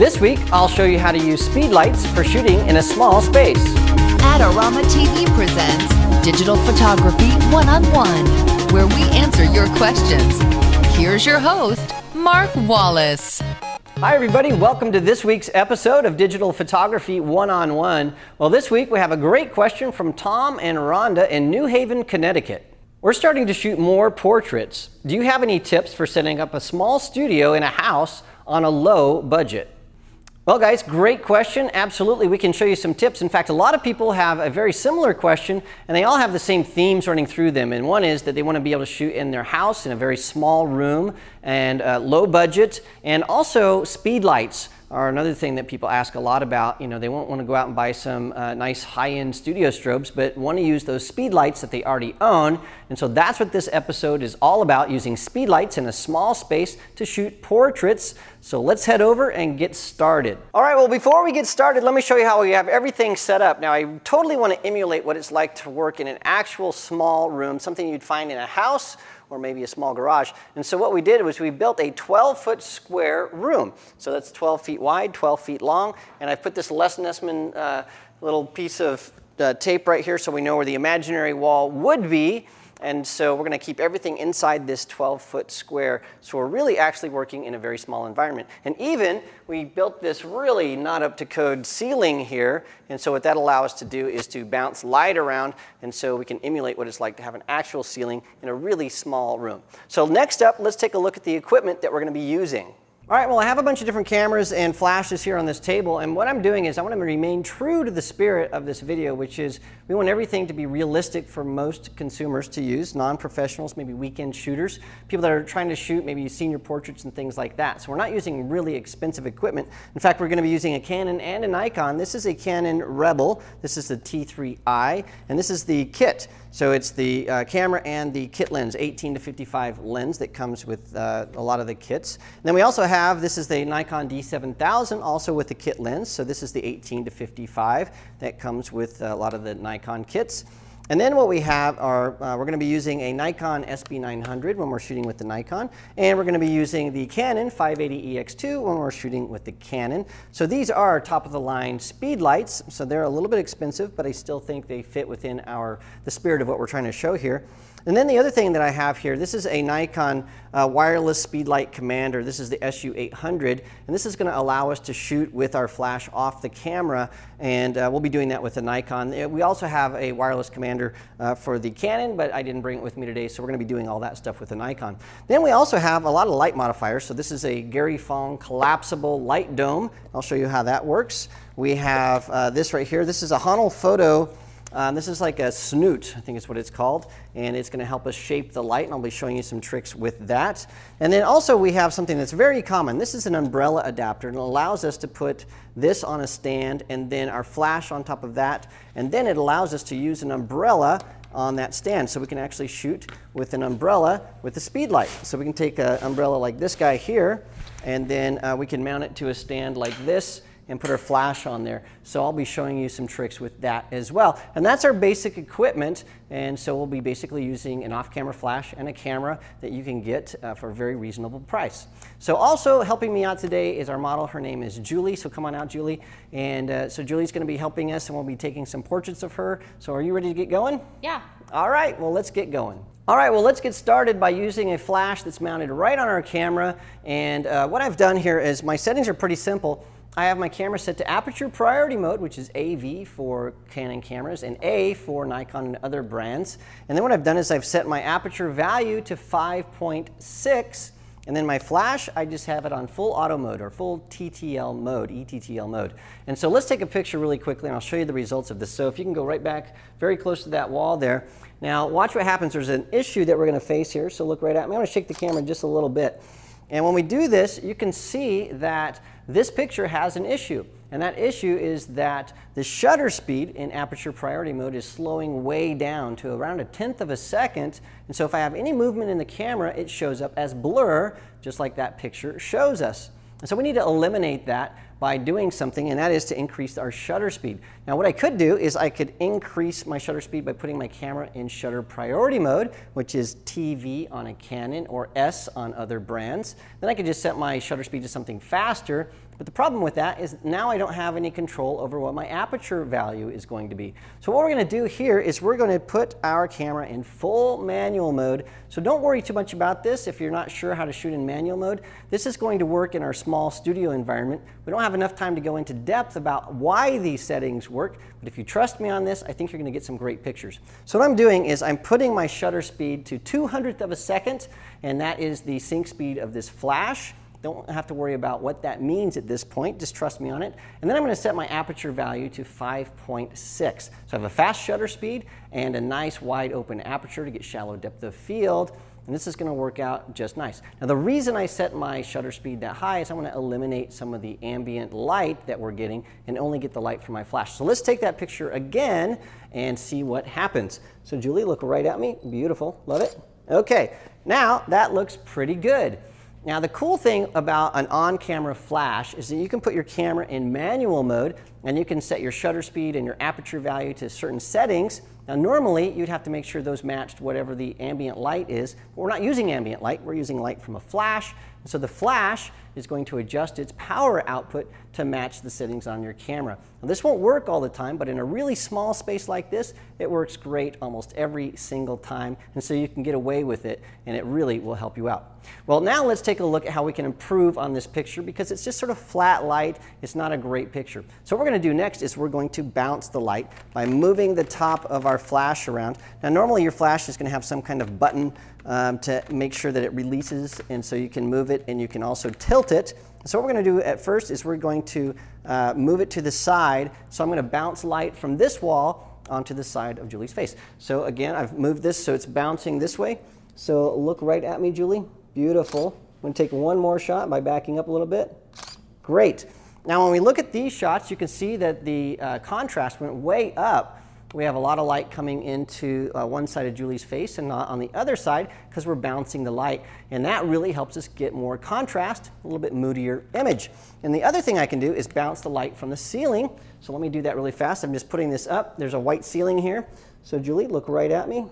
This week, I'll show you how to use speedlights for shooting in a small space. AdoramaTV presents Digital Photography One-on-One, where we answer your questions. Here's your host, Mark Wallace. Hi everybody, welcome to this week's episode of Digital Photography One-on-One. Well, this week we have a great question from Tom and Rhonda in New Haven, Connecticut. We're starting to shoot more portraits. Do you have any tips for setting up a small studio in a house on a low budget? Well guys, great question. Absolutely, we can show you some tips. In fact, a lot of people have a very similar question and they all have the same themes running through them. And one is that they want to be able to shoot in their house in a very small room and low budget, and also speed lights are another thing that people ask a lot about. You know, they won't want to go out and buy some nice high-end studio strobes, but want to use those speed lights that they already own. And so that's what this episode is all about, using speed lights in a small space to shoot portraits. So let's head over and get started. All right, well, before we get started, let me show you how we have everything set up. Now, I totally want to emulate what it's like to work in an actual small room, something you'd find in a house or maybe a small garage. And so what we did was we built a 12-foot square room. So that's 12 feet wide, 12 feet long. And I've put this Les Nessman little piece of tape right here so we know where the imaginary wall would be. And so we're going to keep everything inside this 12-foot square. So we're really actually working in a very small environment. And even we built this really not up to code ceiling here. And so what that allows us to do is to bounce light around. And so we can emulate what it's like to have an actual ceiling in a really small room. So next up, let's take a look at the equipment that we're going to be using. All right, well, I have a bunch of different cameras and flashes here on this table, and what I'm doing is I want to remain true to the spirit of this video, which is we want everything to be realistic for most consumers to use, non-professionals, maybe weekend shooters, people that are trying to shoot maybe senior portraits and things like that. So we're not using really expensive equipment. In fact, we're going to be using a Canon and a Nikon. This is a Canon Rebel. This is the T3i, and this is the kit. So it's the camera and the kit lens, 18 to 55 lens that comes with a lot of the kits. And then we also have, this is the Nikon D7000, also with the kit lens. So this is the 18 to 55 that comes with a lot of the Nikon kits. And then what we have are, we're going to be using a Nikon SB900 when we're shooting with the Nikon, and we're going to be using the Canon 580EX2 when we're shooting with the Canon. So these are top-of-the-line speed lights, so they're a little bit expensive, but I still think they fit within the spirit of what we're trying to show here. And then the other thing that I have here, this is a Nikon wireless speedlight commander. This is the SU800, and this is going to allow us to shoot with our flash off the camera, and we'll be doing that with the Nikon. We also have a wireless commander for the Canon, but I didn't bring it with me today, so we're going to be doing all that stuff with the Nikon. Then we also have a lot of light modifiers. So this is a Gary Fong collapsible light dome. I'll show you how that works. We have this right here. This is a Honel Photo. This is like a snoot, I think is what it's called, and it's going to help us shape the light, and I'll be showing you some tricks with that. And then also we have something that's very common. This is an umbrella adapter, and it allows us to put this on a stand and then our flash on top of that, and then it allows us to use an umbrella on that stand, so we can actually shoot with an umbrella with the speed light. So we can take an umbrella like this guy here, and then we can mount it to a stand like this and put our flash on there. So I'll be showing you some tricks with that as well. And that's our basic equipment, and so we'll be basically using an off-camera flash and a camera that you can get for a very reasonable price. So also helping me out today is our model. Her name is Julie, so come on out, Julie. And so Julie's going to be helping us, and we'll be taking some portraits of her. So are you ready to get going? Yeah. All right, well, let's get going. All right, well, let's get started by using a flash that's mounted right on our camera. And what I've done here is my settings are pretty simple. I have my camera set to aperture priority mode, which is AV for Canon cameras and A for Nikon and other brands. And then what I've done is I've set my aperture value to 5.6, and then my flash, I just have it on full auto mode or full TTL mode, ETTL mode. And so let's take a picture really quickly and I'll show you the results of this. So if you can go right back very close to that wall there. Now watch what happens. There's an issue that we're going to face here, so look right at me. I'm going to shake the camera just a little bit. And when we do this, you can see that this picture has an issue. And that issue is that the shutter speed in aperture priority mode is slowing way down to around 1/10 of a second. And so if I have any movement in the camera, it shows up as blur, just like that picture shows us. And so we need to eliminate that by doing something, and that is to increase our shutter speed. Now what I could do is I could increase my shutter speed by putting my camera in shutter priority mode, which is TV on a Canon or S on other brands. Then I could just set my shutter speed to something faster. But the problem with that is now I don't have any control over what my aperture value is going to be. So what we're going to do here is we're going to put our camera in full manual mode. So don't worry too much about this if you're not sure how to shoot in manual mode. This is going to work in our small studio environment. We don't have enough time to go into depth about why these settings work, but if you trust me on this, I think you're going to get some great pictures. So what I'm doing is I'm putting my shutter speed to 200th of a second, and that is the sync speed of this flash. Don't have to worry about what that means at this point, just trust me on it. And then I'm going to set my aperture value to 5.6. So I have a fast shutter speed and a nice wide open aperture to get shallow depth of field, and this is going to work out just nice. Now the reason I set my shutter speed that high is I want to eliminate some of the ambient light that we're getting and only get the light from my flash. So let's take that picture again and see what happens. So Julie, look right at me. Beautiful. Love it. Okay, now that looks pretty good. Now the cool thing about an on-camera flash is that you can put your camera in manual mode and you can set your shutter speed and your aperture value to certain settings. Now normally you'd have to make sure those matched whatever the ambient light is, but we're not using ambient light, we're using light from a flash. And so the flash is going to adjust its power output to match the settings on your camera. Now this won't work all the time, but in a really small space like this, it works great almost every single time, and so you can get away with it, and it really will help you out. Well, now let's take a look at how we can improve on this picture because it's just sort of flat light. It's not a great picture. So what we're going to do next is we're going to bounce the light by moving the top of our flash around. Now normally your flash is going to have some kind of button to make sure that it releases, and so you can move it and you can also tilt it. So what we're going to do at first is we're going to move it to the side. So I'm going to bounce light from this wall onto the side of Julie's face. So again, I've moved this so it's bouncing this way. So look right at me, Julie. Beautiful. I'm going to take one more shot by backing up a little bit. Great. Now when we look at these shots, you can see that the contrast went way up. We have a lot of light coming into one side of Julie's face and not on the other side because we're bouncing the light. And that really helps us get more contrast, a little bit moodier image. And the other thing I can do is bounce the light from the ceiling. So let me do that really fast. I'm just putting this up. There's a white ceiling here. So Julie, look right at me.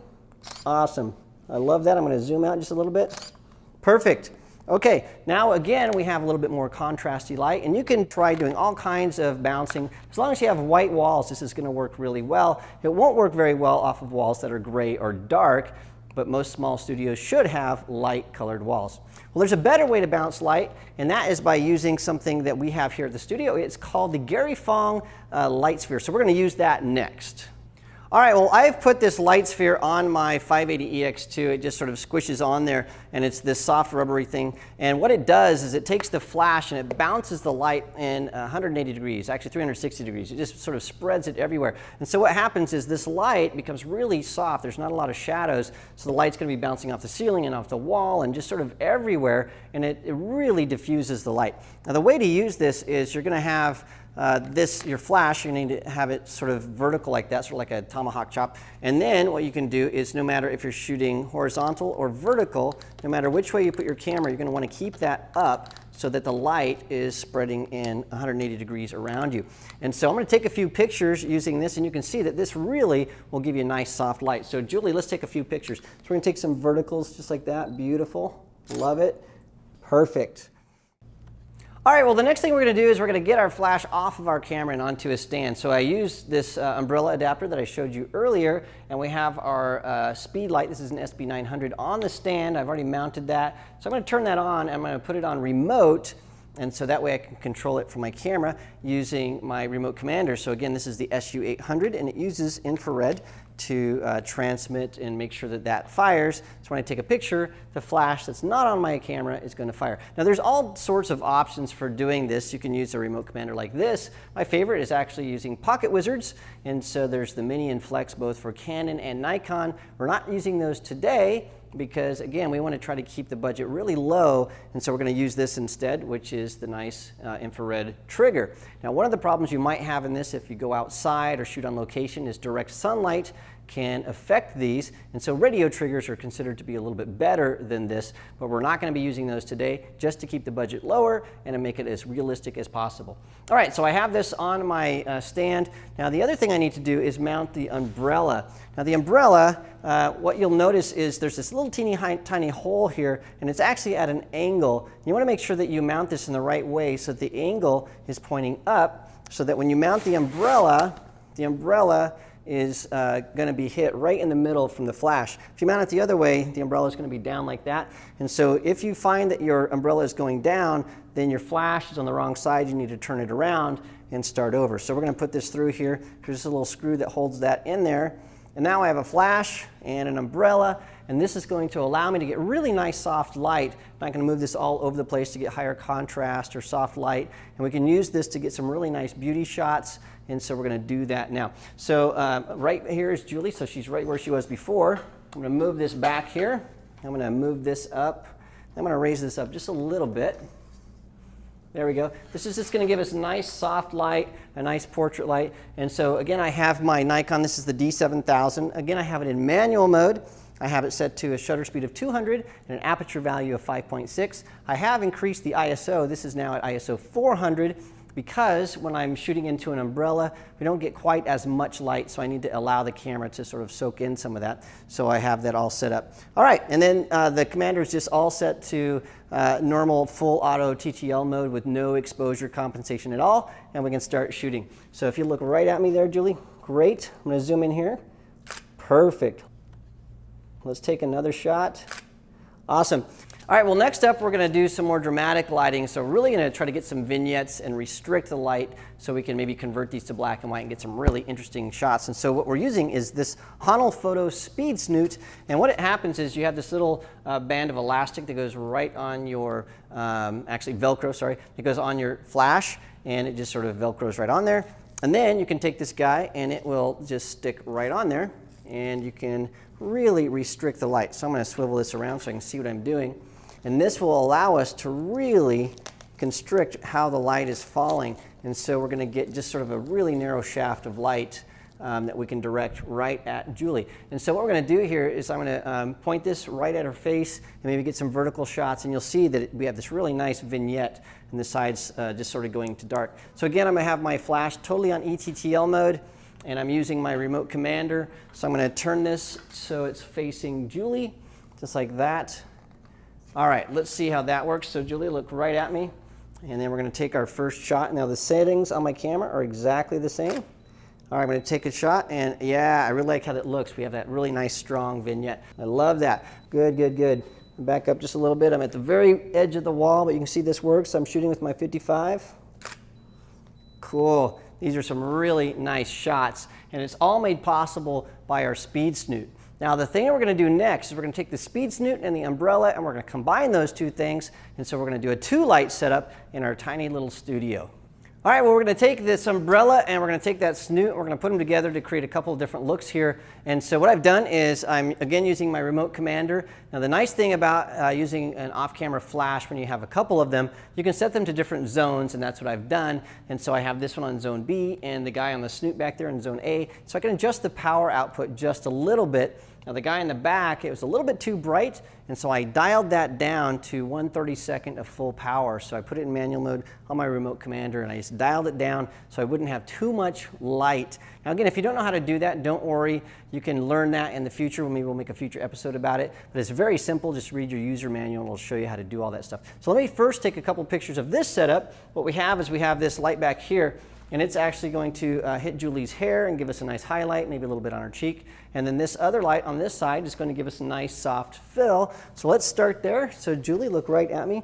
Awesome. I love that. I'm going to zoom out just a little bit. Perfect. Okay, now again we have a little bit more contrasty light, and you can try doing all kinds of bouncing. As long as you have white walls, this is going to work really well. It won't work very well off of walls that are gray or dark, but most small studios should have light colored walls. Well, there's a better way to bounce light, and that is by using something that we have here at the studio. It's called the Gary Fong light sphere, so we're going to use that next. All right, well, I've put this light sphere on my 580EX2. It just sort of squishes on there, and it's this soft rubbery thing. And what it does is it takes the flash and it bounces the light in 180 degrees, actually 360 degrees. It just sort of spreads it everywhere. And so what happens is this light becomes really soft. There's not a lot of shadows, so the light's going to be bouncing off the ceiling and off the wall and just sort of everywhere, and it really diffuses the light. Now, the way to use this is you're going to have your flash, you need to have it sort of vertical like that, sort of like a tomahawk chop. And then what you can do is no matter if you're shooting horizontal or vertical, no matter which way you put your camera, you're going to want to keep that up so that the light is spreading in 180 degrees around you. And so I'm going to take a few pictures using this, and you can see that this really will give you a nice soft light. So Julie, let's take a few pictures. So we're going to take some verticals just like that. Beautiful. Love it. Perfect. All right, well, the next thing we're going to do is we're going to get our flash off of our camera and onto a stand. So I used this umbrella adapter that I showed you earlier, and we have our speed light. This is an SB900 on the stand. I've already mounted that. So I'm going to turn that on, and I'm going to put it on remote, and so that way I can control it from my camera using my remote commander. So again, this is the SU800, and it uses infrared to transmit and make sure that that fires. So when I take a picture, the flash that's not on my camera is going to fire. Now there's all sorts of options for doing this. You can use a remote commander like this. My favorite is actually using Pocket Wizards, and so there's the Mini and Flex both for Canon and Nikon. We're not using those today because, again, we want to try to keep the budget really low, and so we're going to use this instead, which is the nice infrared trigger. Now, one of the problems you might have in this if you go outside or shoot on location is direct sunlight can affect these. And so radio triggers are considered to be a little bit better than this, but we're not going to be using those today, just to keep the budget lower and to make it as realistic as possible. All right, so I have this on my stand. Now the other thing I need to do is mount the umbrella. Now the umbrella, what you'll notice is there's this little tiny hole here, and it's actually at an angle. You want to make sure that you mount this in the right way so that the angle is pointing up, so that when you mount the umbrella is going to be hit right in the middle from the flash. If you mount it the other way, the umbrella is going to be down like that. And so if you find that your umbrella is going down, then your flash is on the wrong side. You need to turn it around and start over. So we're going to put this through here. There's a little screw that holds that in there. And now I have a flash and an umbrella, and this is going to allow me to get really nice soft light. I'm not going to move this all over the place to get higher contrast or soft light, and we can use this to get some really nice beauty shots, and so we're going to do that now. So right here is Julie, so she's right where she was before. I'm going to move this back here. I'm going to move this up. I'm going to raise this up just a little bit. There we go. This is just going to give us nice soft light, a nice portrait light. And so again, I have my Nikon. This is the D7000. Again, I have it in manual mode. I have it set to a shutter speed of 200 and an aperture value of 5.6. I have increased the ISO. This is now at ISO 400 because when I'm shooting into an umbrella, we don't get quite as much light, so I need to allow the camera to sort of soak in some of that. So I have that all set up. All right, and then the commander is just all set to normal full auto TTL mode with no exposure compensation at all, and we can start shooting. So if you look right at me there, Julie, great. I'm going to zoom in here. Perfect. Let's take another shot. Awesome. All right, well, next up, we're going to do some more dramatic lighting. So we're really going to try to get some vignettes and restrict the light so we can maybe convert these to black and white and get some really interesting shots. And so what we're using is this Honel Photo Speed Snoot. And what it happens is you have this little band of elastic that goes right on your, actually Velcro, sorry, it goes on your flash, and it just sort of Velcros right on there. And then you can take this guy, and it will just stick right on there, and you can really restrict the light. So I'm going to swivel this around so I can see what I'm doing. And this will allow us to really constrict how the light is falling. And so we're going to get just sort of a really narrow shaft of light that we can direct right at Julie. And so what we're going to do here is I'm going to point this right at her face and maybe get some vertical shots. And you'll see that we have this really nice vignette and the sides just sort of going to dark. So again, I'm going to have my flash totally on ETTL mode. And I'm using my remote commander. So I'm going to turn this so it's facing Julie, just like that. All right, let's see how that works. So Julie, look right at me. And then we're going to take our first shot. Now the settings on my camera are exactly the same. All right, I'm going to take a shot. And yeah, I really like how that looks. We have that really nice, strong vignette. I love that. Good, good, good. Back up just a little bit. I'm at the very edge of the wall, but you can see this works. I'm shooting with my 55. Cool. These are some really nice shots. And it's all made possible by our Speed Snoot. Now the thing that we're going to do next is we're going to take the Speed Snoot and the umbrella, and we're going to combine those two things. And so we're going to do a 2-light setup in our tiny little studio. All right, well, we're going to take this umbrella and we're going to take that snoot, we're going to put them together to create a couple of different looks here. And so what I've done is I'm again using my remote commander. Now the nice thing about using an off-camera flash when you have a couple of them, you can set them to different zones, and that's what I've done. And so I have this one on zone B and the guy on the snoot back there in zone A. So I can adjust the power output just a little bit. Now the guy in the back, it was a little bit too bright, and so I dialed that down to 1/32 of full power. So I put it in manual mode on my remote commander, and I just dialed it down so I wouldn't have too much light. Now again, if you don't know how to do that, don't worry. You can learn that in the future. Maybe we'll make a future episode about it. But it's very simple. Just read your user manual, and it'll show you how to do all that stuff. So let me first take a couple pictures of this setup. What we have is we have this light back here, and it's actually going to hit Julie's hair and give us a nice highlight, maybe a little bit on her cheek. And then this other light on this side is going to give us a nice soft fill. So let's start there. So Julie, look right at me.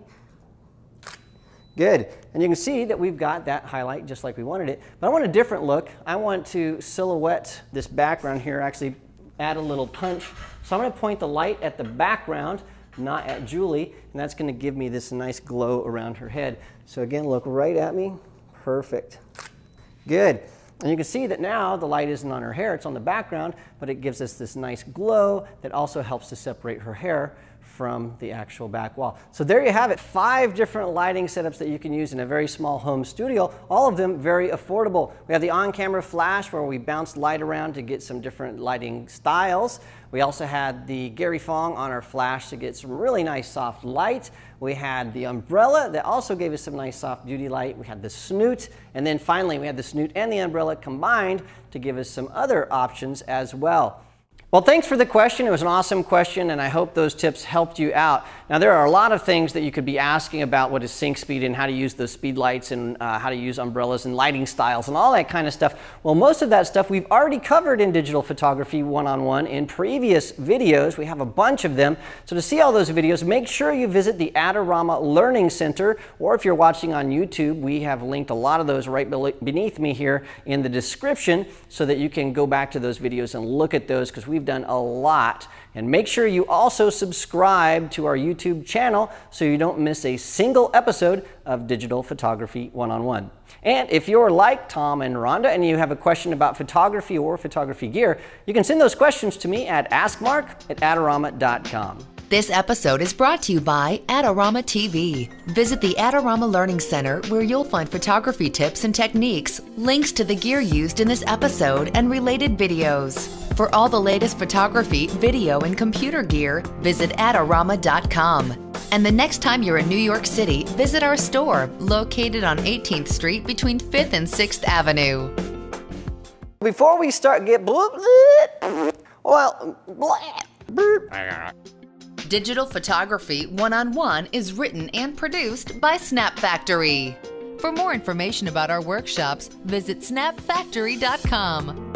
Good. And you can see that we've got that highlight just like we wanted it. But I want a different look. I want to silhouette this background here, actually add a little punch. So I'm going to point the light at the background, not at Julie, and that's going to give me this nice glow around her head. So again, look right at me. Perfect. Good. And you can see that now the light isn't on her hair, it's on the background, but it gives us this nice glow that also helps to separate her hair from the actual back wall. So there you have it, 5 different lighting setups that you can use in a very small home studio, all of them very affordable. We have the on-camera flash where we bounce light around to get some different lighting styles. We also had the Gary Fong on our flash to get some really nice soft light. We had the umbrella that also gave us some nice soft beauty light. We had the snoot, and then finally we had the snoot and the umbrella combined to give us some other options as well. Well, thanks for the question. It was an awesome question, and I hope those tips helped you out. Now, there are a lot of things that you could be asking about what is sync speed and how to use those speed lights and how to use umbrellas and lighting styles and all that kind of stuff. Well, most of that stuff we've already covered in Digital Photography 101 in previous videos. We have a bunch of them. So to see all those videos, make sure you visit the Adorama Learning Center, or if you're watching on YouTube, we have linked a lot of those right beneath me here in the description so that you can go back to those videos and look at those, because we've done a lot. And make sure you also subscribe to our YouTube channel so you don't miss a single episode of Digital Photography 101. And if you're like Tom and Rhonda and you have a question about photography or photography gear, you can send those questions to me at askmark@adorama.com. This episode is brought to you by AdoramaTV. Visit the Adorama Learning Center where you'll find photography tips and techniques, links to the gear used in this episode, and related videos. For all the latest photography, video, and computer gear, visit Adorama.com. And the next time you're in New York City, visit our store located on 18th Street between 5th and 6th Avenue. Before we start, Digital Photography 101 is written and produced by Snap Factory. For more information about our workshops, visit snapfactory.com.